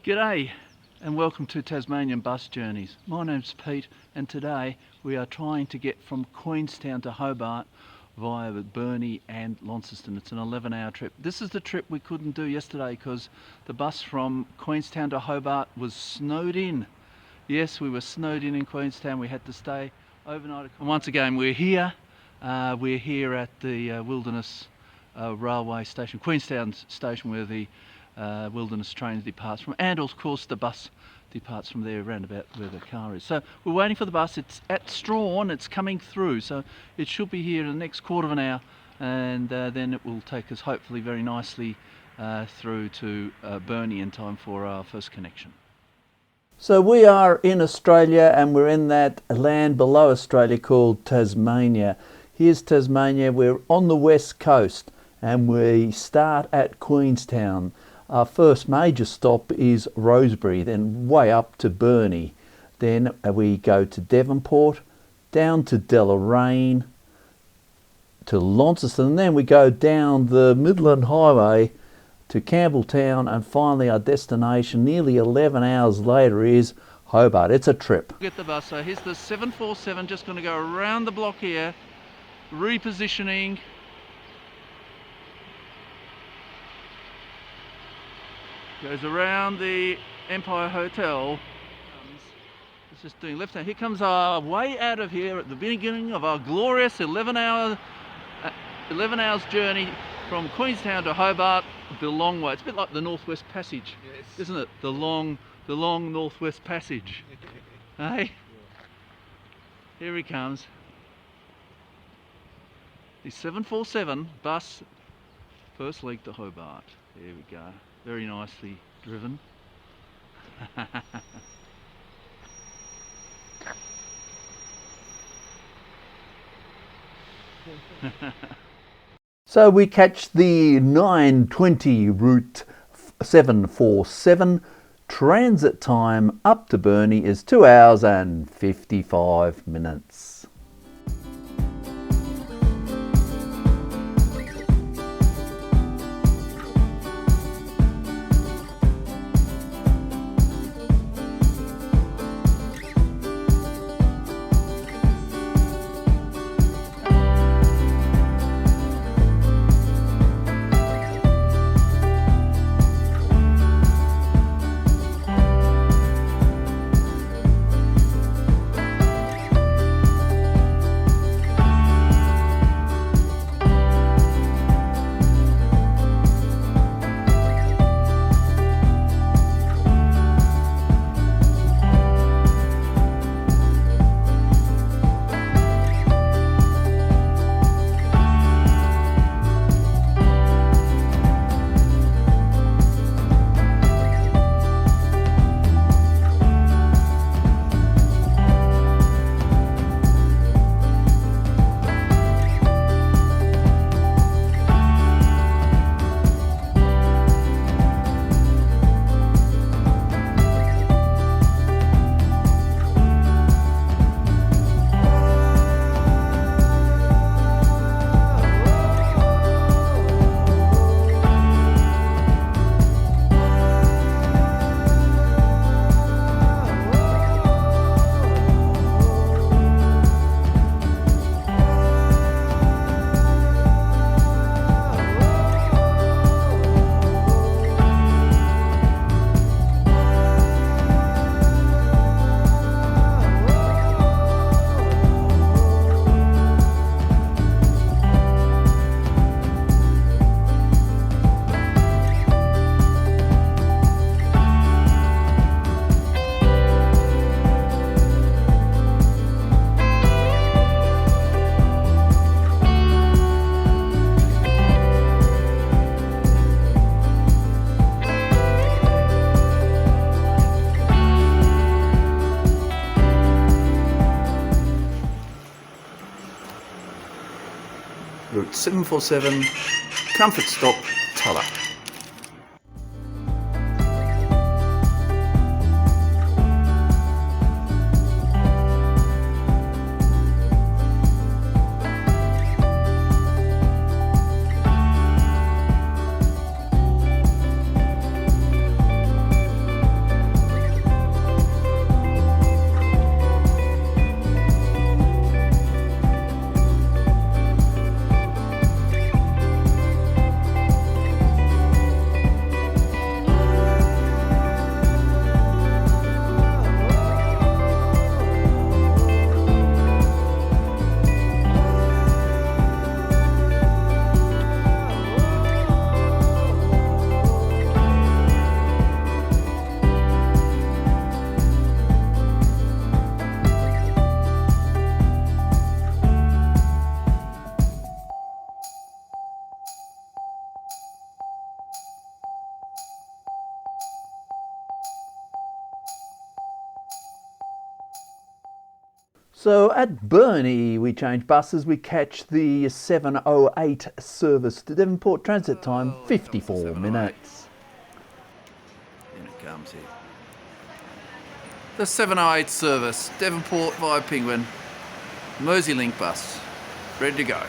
G'day and welcome to Tasmanian Bus Journeys. My name's Pete and today we are trying to get from Queenstown to Hobart via Burnie and Launceston. It's an 11-hour trip. This is the trip we couldn't do yesterday because the bus from Queenstown to Hobart was snowed in. Yes, we were snowed in Queenstown. We had to stay overnight. And once again we're here at the Wilderness Railway Station, Queenstown Station, where the Wilderness train departs from, and of course the bus departs from there around about where the car is. So we're waiting for the bus. It's at Strawn, it's coming through, so it should be here in the next quarter of an hour, and then it will take us hopefully very nicely through to Burnie in time for our first connection. So we are in Australia and we're in that land below Australia called Tasmania. Here's Tasmania. We're on the west coast and we start at Queenstown. Our first major stop is Rosebery, then way up to Burnie. Then we go to Devonport, down to Deloraine, to Launceston, and then we go down the Midland Highway to Campbell Town, and finally our destination nearly 11 hours later is Hobart. It's a trip. Get the bus. So here's the 747, just going to go around the block here, repositioning. Goes around the Empire Hotel. It's just doing left hand. Here comes our way out of here at the beginning of our glorious 11 hours journey from Queenstown to Hobart, the long way. It's a bit like the Northwest Passage, yes, isn't it? The long Northwest Passage. Hey? Here he comes. The 747 bus, first leg to Hobart. There we go. Very nicely driven. So we catch the 9:20 route 747. Transit time up to Burnie is 2 hours and 55 minutes. Route 747, comfort stop, Tulla. So at Burnie we change buses, we catch the 7:08 service to Devonport, transit time 54 minutes. In it comes here. The 7:08 service, Devonport via Penguin, Mersey-Link bus, ready to go.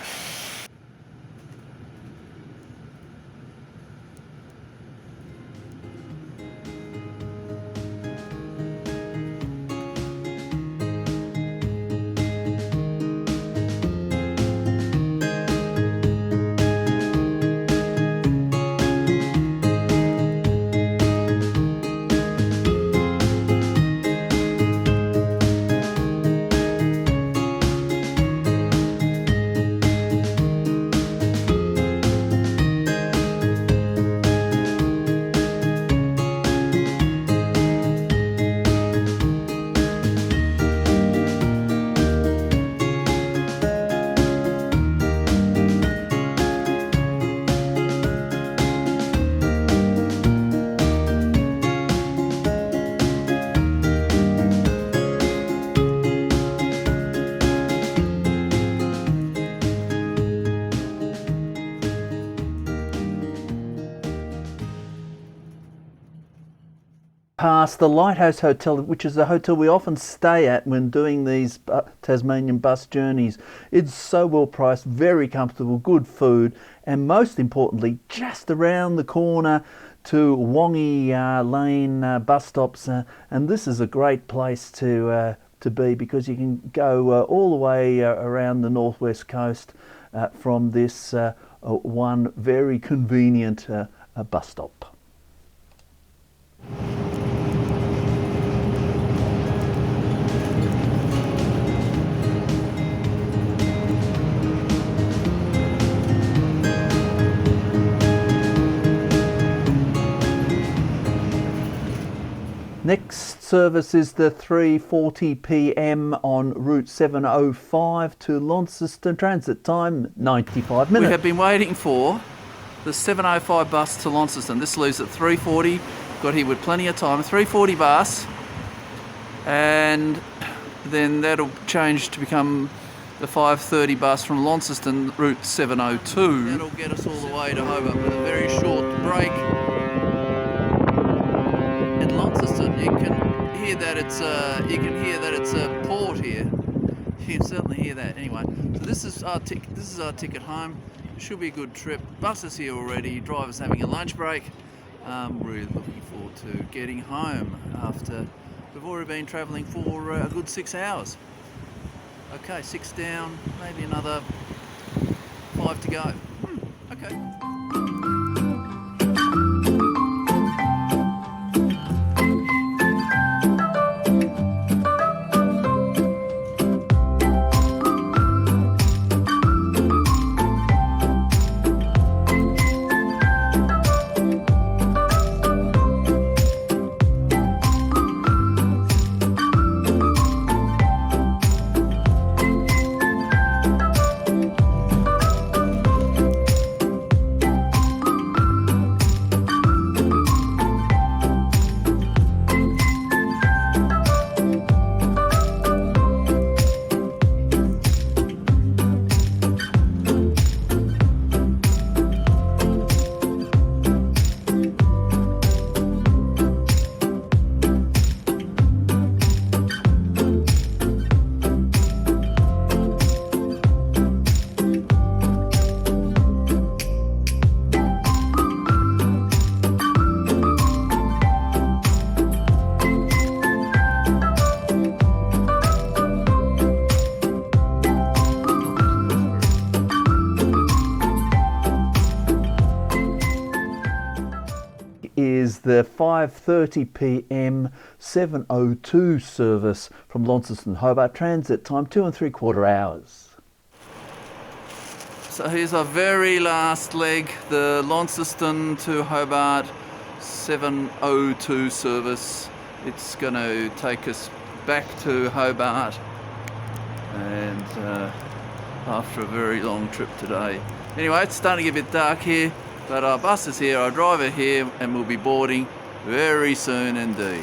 Past the LightHouse Hotel, which is a hotel we often stay at when doing these Tasmanian bus journeys. It's so well priced, very comfortable, good food, and most importantly, just around the corner to Wongi Lane bus stops. And this is a great place to be, because you can go all the way around the northwest coast from this one very convenient bus stop. Next service is the 3:40 p.m. on Route 705 to Launceston, transit time 95 minutes. We have been waiting for the 7:05 bus to Launceston. This leaves at 3:40. Got here with plenty of time. 3:40 bus, and then that'll change to become the 5:30 bus from Launceston, Route 702. That'll get us all the way to Hobart with a very short break. At Launceston, you can hear that it's a port here. You can certainly hear that. Anyway, so this is our ticket home. It should be a good trip. Bus is here already. Driver's having a lunch break. Really looking forward to getting home after we've already been travelling for a good 6 hours. Okay, 6 down, maybe another 5 to go. Okay. Is the 5:30 p.m. 7:02 service from Launceston Hobart, transit time 2 3/4 hours. So here's our very last leg, the Launceston to Hobart 7:02 service. It's going to take us back to Hobart, and after a very long trip today. Anyway, it's starting to get a bit dark here, but our bus is here, our driver here, and we'll be boarding very soon indeed.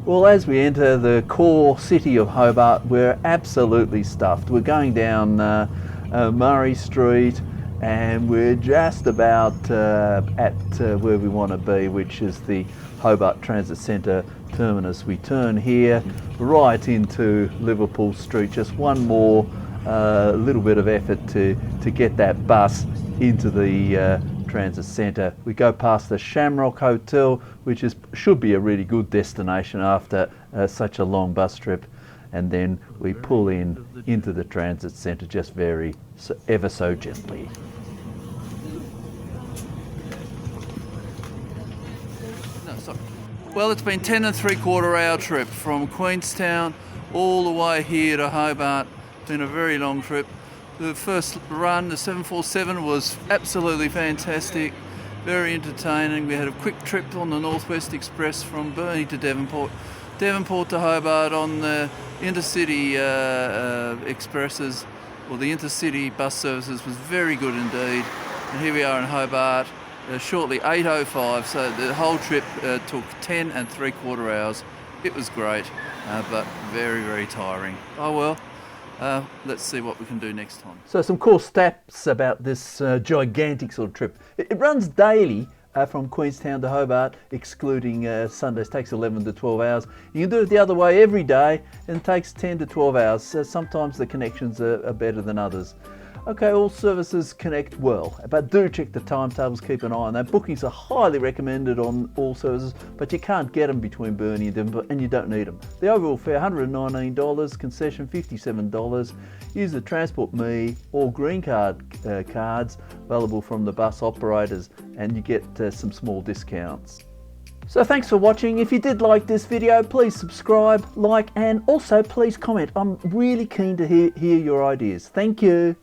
Well, as we enter the core city of Hobart, we're absolutely stuffed. We're going down Murray Street, and we're just about at where we want to be, which is the Hobart Transit Centre terminus. We turn here right into Liverpool Street. Just one more little bit of effort to get that bus into the transit centre. We go past the Shamrock Hotel, which should be a really good destination after such a long bus trip, and then we pull into the transit centre just ever so gently. No, sorry. Well, it's been 10 3/4 hour trip from Queenstown all the way here to Hobart. It's been a very long trip. The first run, the 747, was absolutely fantastic, very entertaining. We had a quick trip on the Northwest Express from Burnie to Devonport, Devonport to Hobart on the intercity expresses, or the intercity bus services was very good indeed. And here we are in Hobart, shortly 8:05, so the whole trip took 10 3/4 hours. It was great, but very, very tiring. Oh well. Let's see what we can do next time. So some cool stats about this gigantic sort of trip. It runs daily from Queenstown to Hobart, excluding Sundays. It takes 11 to 12 hours. You can do it the other way every day, and it takes 10 to 12 hours. So sometimes the connections are better than others. Okay, all services connect well, but do check the timetables, keep an eye on that. Bookings are highly recommended on all services, but you can't get them between Burnie and Devonport, and you don't need them. The overall fare, $119, concession $57. Use the Transport Me or Green Card cards available from the bus operators, and you get some small discounts. So thanks for watching. If you did like this video, please subscribe, like, and also please comment. I'm really keen to hear your ideas. Thank you.